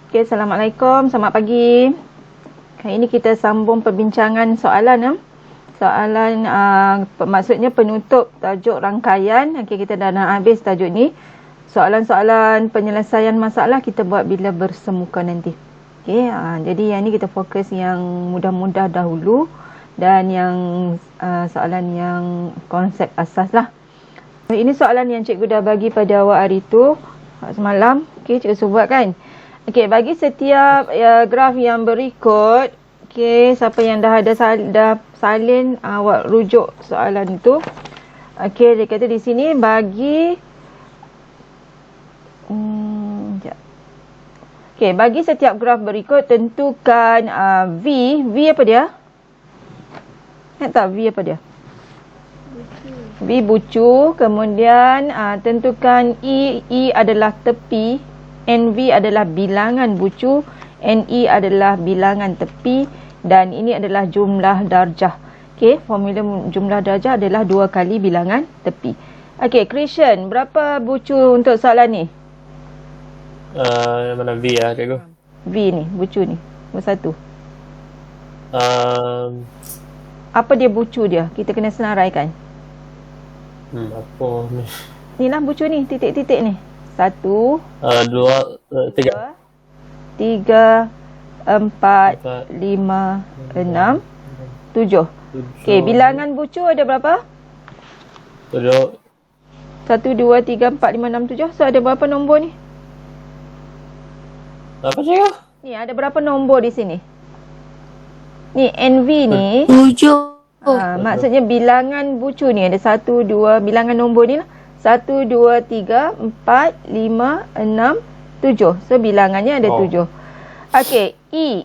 Okay, Assalamualaikum. Selamat pagi. Kali ini kita sambung perbincangan soalan. Soalan maksudnya penutup tajuk rangkaian. Okay, kita dah nak habis tajuk ni. Soalan-soalan penyelesaian masalah kita buat bila bersemuka nanti. Okay, jadi yang ni kita fokus yang mudah-mudah dahulu. Dan yang soalan yang konsep asas lah. Ini soalan yang cikgu dah bagi pada awak hari tu. Semalam. Okay, cikgu suruh buat kan. Okey, bagi setiap graf yang berikut, okey, siapa yang dah ada dah salin, awak rujuk soalan itu. Okey, dia kata di sini bagi okey, bagi setiap graf berikut tentukan V apa dia? Ingat tak V apa dia? V bucu, kemudian tentukan E adalah tepi. NV adalah bilangan bucu, NE adalah bilangan tepi dan ini adalah jumlah darjah. Okey, formula jumlah darjah adalah 2 kali bilangan tepi. Okey, Christian, berapa bucu untuk soalan ni? Mana V lah cikgu? V ni, bucu ni. Nombor 1. Apa dia bucu dia? Kita kena senaraikan. Apa ni? Ni lah bucu ni, titik-titik ni. 1, 2, 3, 4, 5, 6, 7. Okey, bilangan bucu ada berapa? 7. 1, 2, 3, 4, 5, 6, 7. So ada berapa nombor ni? Apa cikgu? Ni ada berapa nombor di sini? Ni NV ni 7. maksudnya bilangan bucu ni ada 1, 2, bilangan nombor ni lah. 1, 2, 3, 4, 5, 6, 7. So bilangannya ada 7. Okey,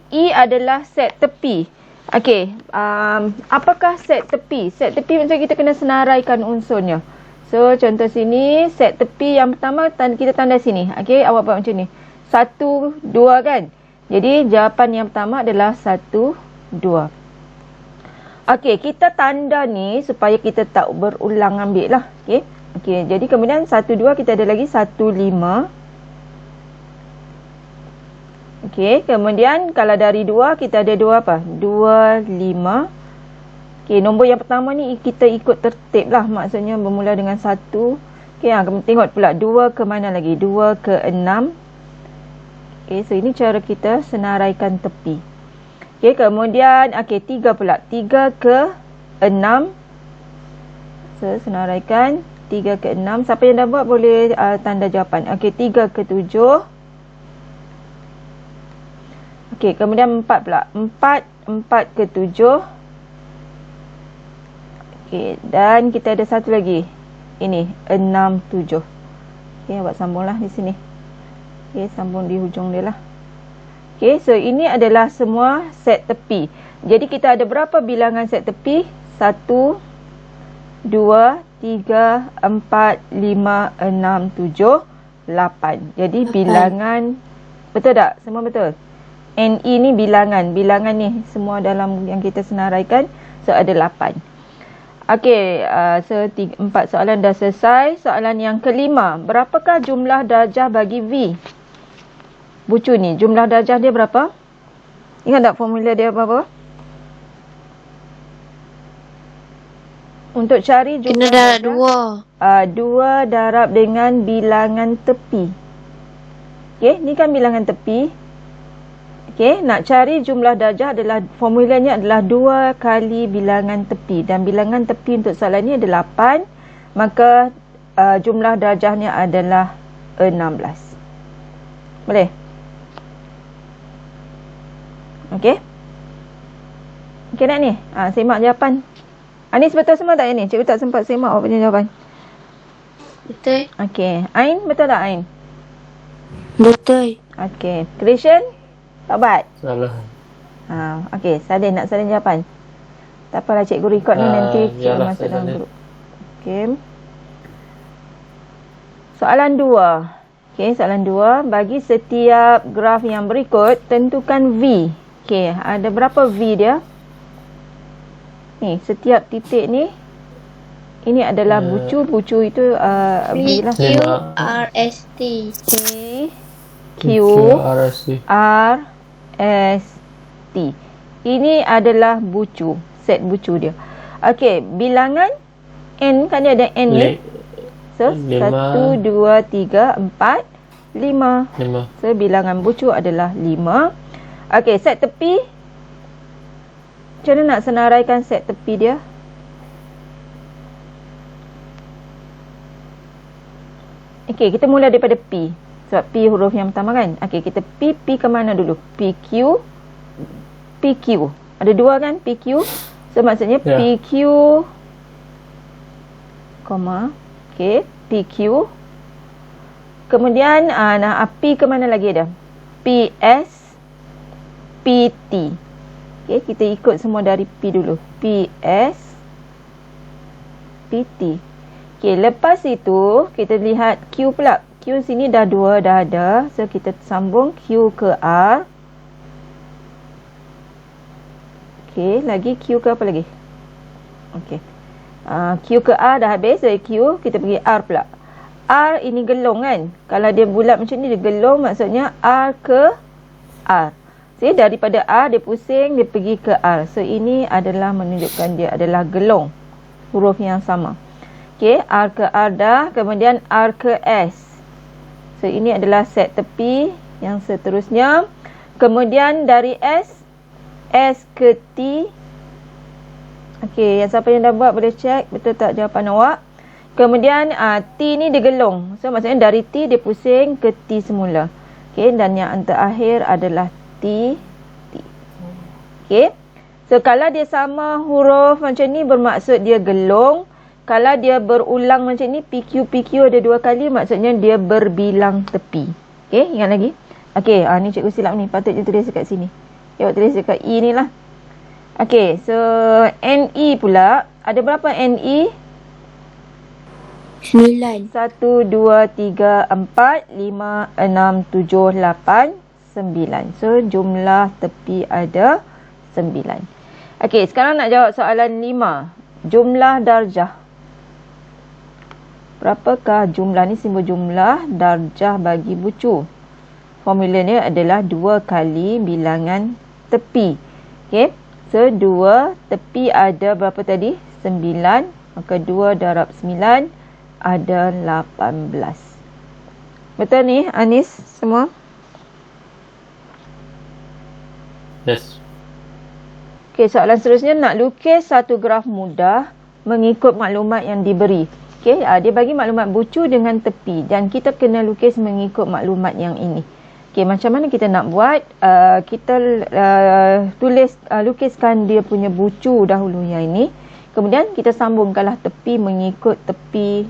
E adalah set tepi. Okey, apakah set tepi? Set tepi maksudnya kita kena senaraikan unsurnya. So contoh sini, set tepi yang pertama kita tanda sini. Okey, awak buat macam ni. 1, 2 kan? Jadi jawapan yang pertama adalah 1, 2. Okey, kita tanda ni supaya kita tak berulang ambil lah. Okey. Okey, jadi kemudian 1, 2 kita ada lagi 1, 5. Okey, kemudian kalau dari 2 kita ada 2 apa? 2, 5. Okey, nombor yang pertama ni kita ikut tertib lah. Maksudnya bermula dengan 1. Okey, tengok pula 2 ke mana lagi? 2 ke 6. Okey, so ini cara kita senaraikan tepi. Okey, kemudian 3 pula. 3 ke 6. So, senaraikan 3 ke 6. Siapa yang dah buat boleh tanda jawapan. Okey, 3 ke 7. Okey, kemudian 4 pula. 4 ke 7. Okey, dan kita ada satu lagi. Ini, 6, 7. Okey, awak sambunglah di sini. Okey, sambung di hujung dia lah. Okey, so ini adalah semua set tepi. Jadi kita ada berapa bilangan set tepi? 1, 2, 3, 4, 5, 6, 7, 8. Jadi bilangan, betul tak? Semua betul? NE ni bilangan. Bilangan ni semua dalam yang kita senaraikan. So ada 8. Okey, so 4 soalan dah selesai. Soalan yang kelima. Berapakah jumlah darjah bagi V? Bucu ni, jumlah darjah dia berapa? Ingat tak formula dia berapa? Untuk cari jumlah Kena darab 2. 2 darab dengan bilangan tepi. Okey, ni kan bilangan tepi. Okey, nak cari jumlah darjah adalah formulanya adalah 2 kali bilangan tepi dan bilangan tepi untuk soalan ni ada 8, maka jumlah darjahnya adalah 16. Boleh? Okey. Okey tak ni? Semak jawapan. Anis betul semua tak ni? Cikgu tak sempat semak awak punya jawapan. Betul. Okey. Ain, betul tak Ain? Betul. Okey. Christian? Taubat? Salah. Okey. Salin, nak salin jawapan? Tak apalah, cikgu record ni nanti cikgu masuk dalam grup. Okey. Soalan 2. Okey, soalan 2. Bagi setiap graf yang berikut, tentukan V. Okey, ada berapa V dia? Ni, setiap titik ni. Ini adalah bucu. Bucu itu V lah. QRST. T, R, S, T. Ini adalah bucu, set bucu dia. Okey, bilangan N kan dia ada N ni. So, 1, 2, 3, 4, 5. So, bilangan bucu adalah 5. Okey, set tepi. Macam mana nak senaraikan set tepi dia? Okey, kita mula daripada P. Sebab P huruf yang pertama kan. Okey, kita P ke mana dulu? PQ. Ada dua kan? PQ. So, maksudnya PQ, koma. Okey, PQ. Kemudian, P ke mana lagi ada? PS, PT. Okey, kita ikut semua dari P dulu. PS, PT. Okey, lepas itu, kita lihat Q pula. Q sini dah dua dah ada. So, kita sambung Q ke R. Okey, lagi Q ke apa lagi? Okey. Q ke R dah habis. Dari Q, kita pergi R pula. R ini gelong kan? Kalau dia bulat macam ni, dia gelong. Maksudnya R ke R. So, daripada R, dia pusing, dia pergi ke R. So, ini adalah menunjukkan dia adalah gelong. Huruf yang sama. Okey, R ke R dah. Kemudian R ke S. So, ini adalah set tepi yang seterusnya. Kemudian dari S ke T. Okey, yang siapa yang dah buat boleh check betul tak jawapan awak. Kemudian T ni dia gelong. So, maksudnya dari T dia pusing ke T semula. Okey, dan yang terakhir adalah T. Okey. So, kalau dia sama huruf macam ni bermaksud dia gelong. Kalau dia berulang macam ni, PQ ada dua kali, maksudnya dia berbilang tepi. Okey, ingat lagi. Okey, ni cikgu silap ni. Patutnya tulis dekat sini. Okay, awak tulis dekat E ni lah. Okey, so NE pula. Ada berapa NE? 9. 1, 2, 3, 4, 5, 6, 7, 8, 9. So, jumlah tepi ada 9. Okey, sekarang nak jawab soalan 5. Jumlah darjah. Berapakah jumlah ni? Simbol jumlah darjah bagi bucu. Formulanya adalah 2 kali bilangan tepi. Okey. So, 2 tepi ada berapa tadi? 9. Maka 2 darab 9 ada 18. Betul ni, Anis semua? Yes. Okey, soalan seterusnya nak lukis satu graf mudah mengikut maklumat yang diberi. Okey, dia bagi maklumat bucu dengan tepi dan kita kena lukis mengikut maklumat yang ini. Okey, macam mana kita nak buat? Kita lukiskan dia punya bucu dahulu yang ini. Kemudian kita sambungkanlah tepi mengikut tepi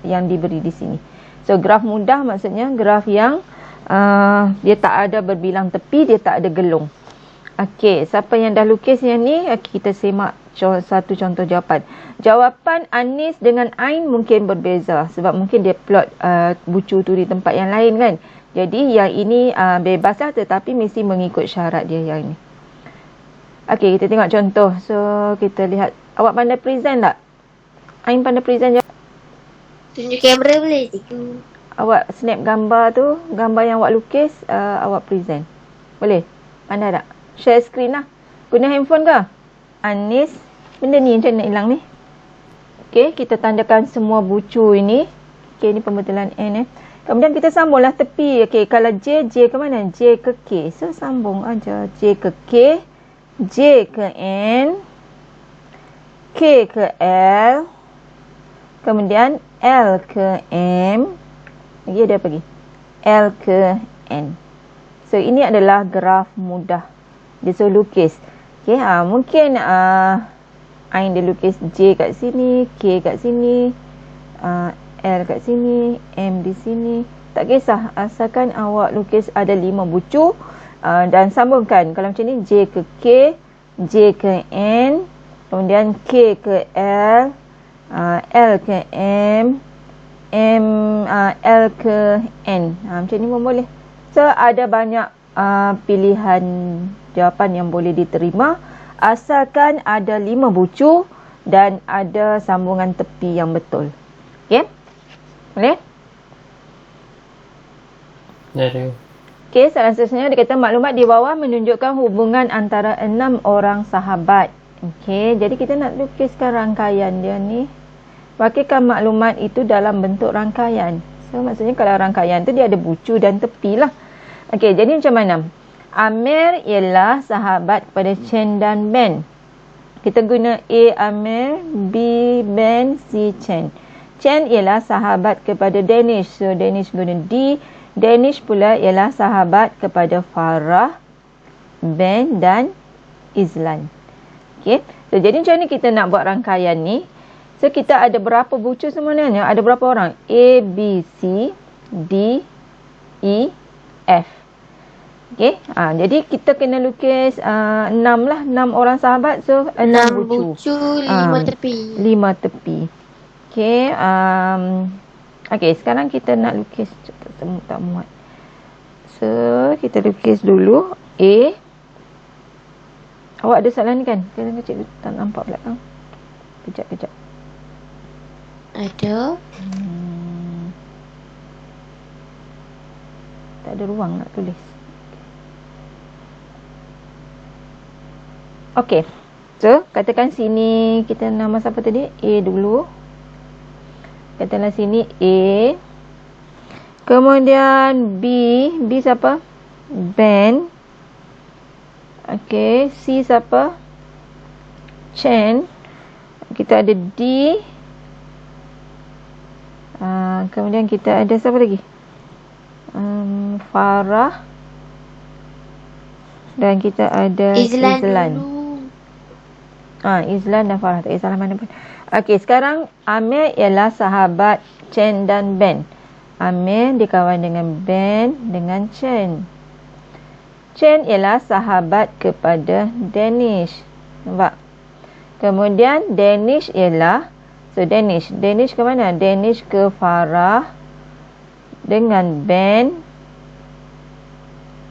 yang diberi di sini. So, graf mudah maksudnya graf yang dia tak ada berbilang tepi, dia tak ada gelong. Okey, siapa yang dah lukis yang ni? Kita semak satu contoh jawapan. Jawapan Anis dengan Ain mungkin berbeza sebab mungkin dia plot bucu tu di tempat yang lain kan. Jadi yang ini bebaslah tetapi mesti mengikut syarat dia yang ni. Okey, kita tengok contoh. So, kita lihat. Awak pandai present tak? Ain pandai present je. Tunjuk kamera boleh, cikgu? Awak snap gambar tu, gambar yang awak lukis, awak present. Boleh? Pandai tak? Share screen lah. Guna handphone ke? Anis. Benda ni macam nak hilang ni. Okey, kita tandakan semua bucu ini. Okey, ni pembetulan N Kemudian kita sambunglah tepi. Okey, kalau J ke mana? J ke K. So, sambung aja. J ke K. J ke N. K ke L. Kemudian L ke M. Lagi ada apa lagi? L ke N. So, ini adalah graf mudah. Dia suruh lukis. Okay, mungkin Ain dia lukis J kat sini, K kat sini, L kat sini, M di sini. Tak kisah, asalkan awak lukis ada 5 bucu dan sambungkan. Kalau macam ni, J ke K, J ke N, kemudian K ke L, L ke M, L ke N. Macam ni pun boleh. So, ada banyak pilihan jawapan yang boleh diterima asalkan ada 5 bucu dan ada sambungan tepi yang betul. Okey? Boleh? Ya, cikgu. Okey, soalan seterusnya dia kata maklumat di bawah menunjukkan hubungan antara 6 orang sahabat. Okey, jadi kita nak lukiskan rangkaian dia ni. Wakilkan maklumat itu dalam bentuk rangkaian. So, maksudnya kalau rangkaian tu dia ada bucu dan tepi lah. Okey, jadi macam mana? Amir ialah sahabat kepada Chen dan Ben. Kita guna A Amir, B Ben, C Chen. Chen ialah sahabat kepada Danish. So, Danish guna D. Danish pula ialah sahabat kepada Farah, Ben dan Izlan. Okey. So, jadi macam ni kita nak buat rangkaian ni. So, kita ada berapa bucu sebenarnya? Ada berapa orang? A, B, C, D, E, F. Okey. Jadi, kita kena lukis 6 lah. 6 orang sahabat. So, 6 bucu. 5 tepi. 5 tepi. Okey. Okey, sekarang kita nak lukis. Tak muat. So, kita lukis dulu. A. Awak ada soalan ni kan? Kecil-kecil tak nampak belakang. Kejap. Ada. Tak ada ruang nak tulis. Okey. So, katakan sini kita nama siapa tadi? A dulu. Katakanlah sini A. Kemudian B. B siapa? Ben. Okey. C siapa? Chen. Kita ada D. Kemudian kita ada siapa lagi? Farah. Dan kita ada Izlan. Izlan dan Farah. Tak salah mana pun. Okey, sekarang Amir ialah sahabat Chen dan Ben. Amir dikawan dengan Ben dengan Chen. Chen ialah sahabat kepada Danish. Nampak? Kemudian Danish ialah Danish ke mana? Danish ke Farah dengan Ben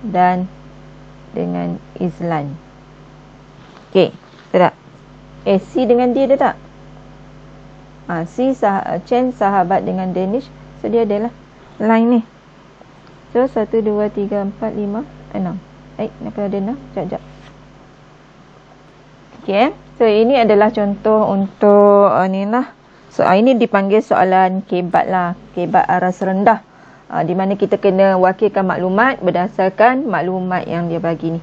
dan dengan Izlan. Okey, tak? C dengan D ada tak? Chen sahabat dengan Danish. So, dia adalah line ni. So, 1, 2, 3, 4, 5, 6. Kenapa ada 6? Sekejap. Okay. So, ini adalah contoh untuk ni lah. So, ini dipanggil soalan kebat lah. Kebat aras rendah. Di mana kita kena wakilkan maklumat berdasarkan maklumat yang dia bagi ni.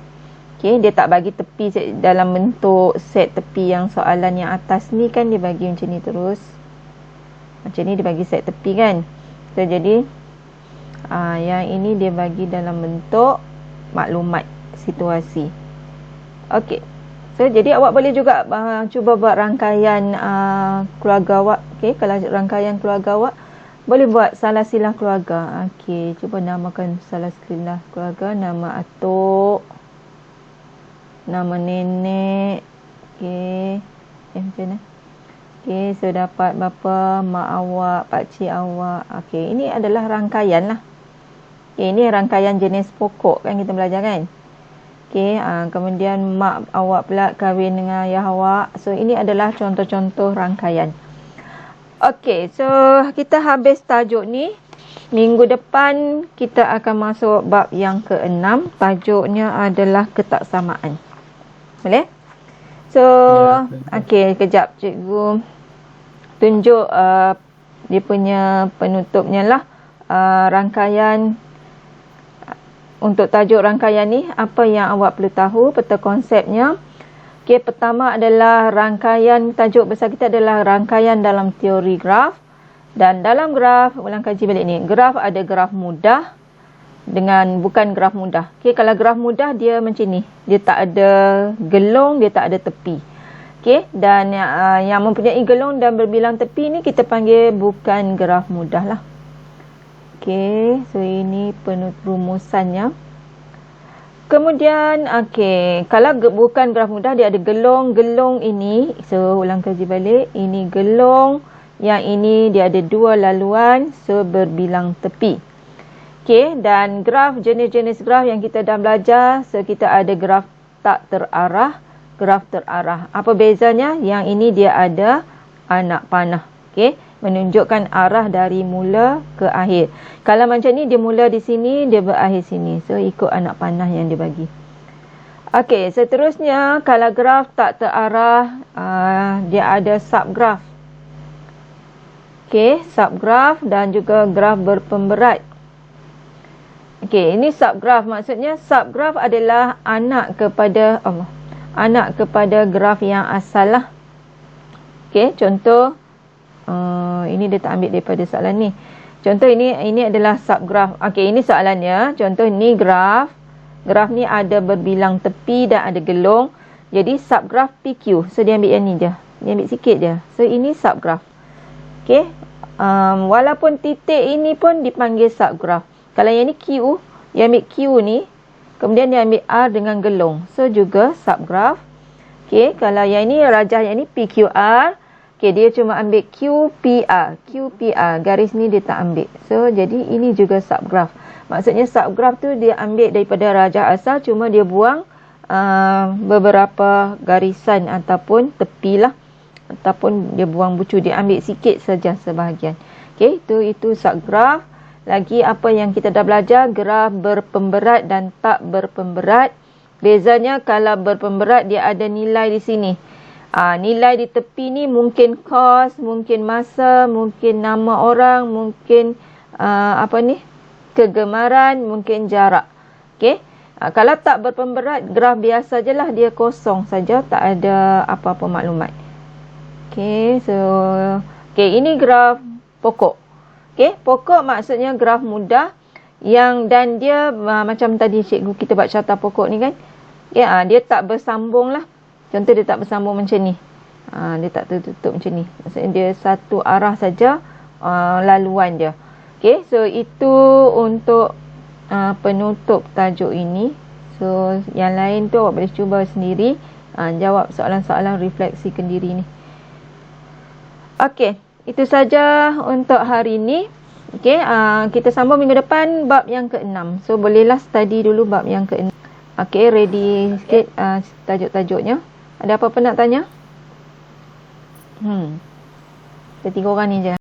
Okay. Dia tak bagi tepi dalam bentuk set tepi yang soalan yang atas ni kan dia bagi macam ni terus. Macam ni dia bagi set tepi kan. So, jadi yang ini dia bagi dalam bentuk maklumat situasi. Okey. So, jadi awak boleh juga cuba buat rangkaian keluarga awak. Okey, kalau rangkaian keluarga awak boleh buat salasilah keluarga. Okey, cuba namakan salasilah keluarga. Nama atuk, nama nenek. Okey. Macam mana? Okey, so dapat bapa, mak awak, pakcik awak. Okey, ini adalah rangkaian lah. Okay, ini rangkaian jenis pokok kan kita belajar kan. Okey, kemudian mak awak pula kahwin dengan ayah awak. So, ini adalah contoh-contoh rangkaian. Okey, so kita habis tajuk ni. Minggu depan kita akan masuk bab yang ke-6. Tajuknya adalah ketaksamaan. Boleh? So, okey, kejap cikgu tunjuk dia punya penutupnya lah. Rangkaian untuk tajuk rangkaian ni, apa yang awak perlu tahu, peta konsepnya. Okey, pertama adalah rangkaian, tajuk besar kita adalah rangkaian dalam teori graf. Dan dalam graf, ulang kaji balik ni, graf ada graf mudah dengan bukan graf mudah. Okey, kalau graf mudah dia macam ni. Dia tak ada gelong, dia tak ada tepi. Okey, dan yang mempunyai gelong dan berbilang tepi ni kita panggil bukan graf mudah lah. Okey, so ini rumusannya. Kemudian, okey, kalau bukan graf mudah dia ada gelong. Gelong ini, so ulang kaji balik. Ini gelong, yang ini dia ada dua laluan, so berbilang tepi. Okey, dan graf, jenis-jenis graf yang kita dah belajar. So, kita ada graf tak terarah, graf terarah. Apa bezanya? Yang ini dia ada anak panah. Okey, menunjukkan arah dari mula ke akhir. Kalau macam ni, dia mula di sini, dia berakhir sini. So, ikut anak panah yang dia bagi. Okey, seterusnya, kalau graf tak terarah, dia ada subgraf. Okey, subgraf dan juga graf berpemberat. Okey, ini subgraf. Maksudnya, subgraf adalah anak kepada graf yang asal lah. Okey, contoh, ini dia tak ambil daripada soalan ni. Contoh ini adalah subgraf. Okey, ini soalannya. Contoh ni graf. Graf ni ada berbilang tepi dan ada gelong. Jadi subgraf PQ. So dia ambil yang ni je. Dia ambil sikit je. So ini subgraf. Okey. Walaupun titik ini pun dipanggil subgraf. Kalau yang ni Q, dia ambil Q ni. Kemudian dia ambil R dengan gelong. So juga subgraf. Okey. Kalau yang ni rajah yang ni PQR. Okey, dia cuma ambil QPR. QPR. Garis ni dia tak ambil. So jadi ini juga subgraf. Maksudnya subgraf tu dia ambil daripada rajah asal, cuma dia buang beberapa garisan ataupun tepi lah. Ataupun dia buang bucu, dia ambil sikit saja sebahagian. Okey, itu subgraf. Lagi apa yang kita dah belajar, graf berpemberat dan tak berpemberat. Bezanya kalau berpemberat dia ada nilai di sini. Nilai di tepi ni mungkin kos, mungkin masa, mungkin nama orang, mungkin kegemaran, mungkin jarak. Okey. Kalau tak berpemberat, graf biasa je lah. Dia kosong saja. Tak ada apa-apa maklumat. Okey. So, ini graf pokok. Okey. Pokok maksudnya graf mudah. Dan dia macam tadi cikgu kita buat carta pokok ni kan. Okay, dia tak bersambung lah. Contoh dia tak bersambung macam ni. Dia tak tertutup macam ni. Maksudnya dia satu arah saja laluan dia. Okay, so itu untuk penutup tajuk ini. So, yang lain tu awak boleh cuba sendiri jawab soalan-soalan refleksi kendiri ni. Okay, itu saja untuk hari ini. Okay, kita sambung minggu depan bab yang ke-6. So, bolehlah study dulu bab yang ke-6. Okay, ready sikit tajuk-tajuknya. Ada apa-apa nak tanya? Kita 3 orang ni je.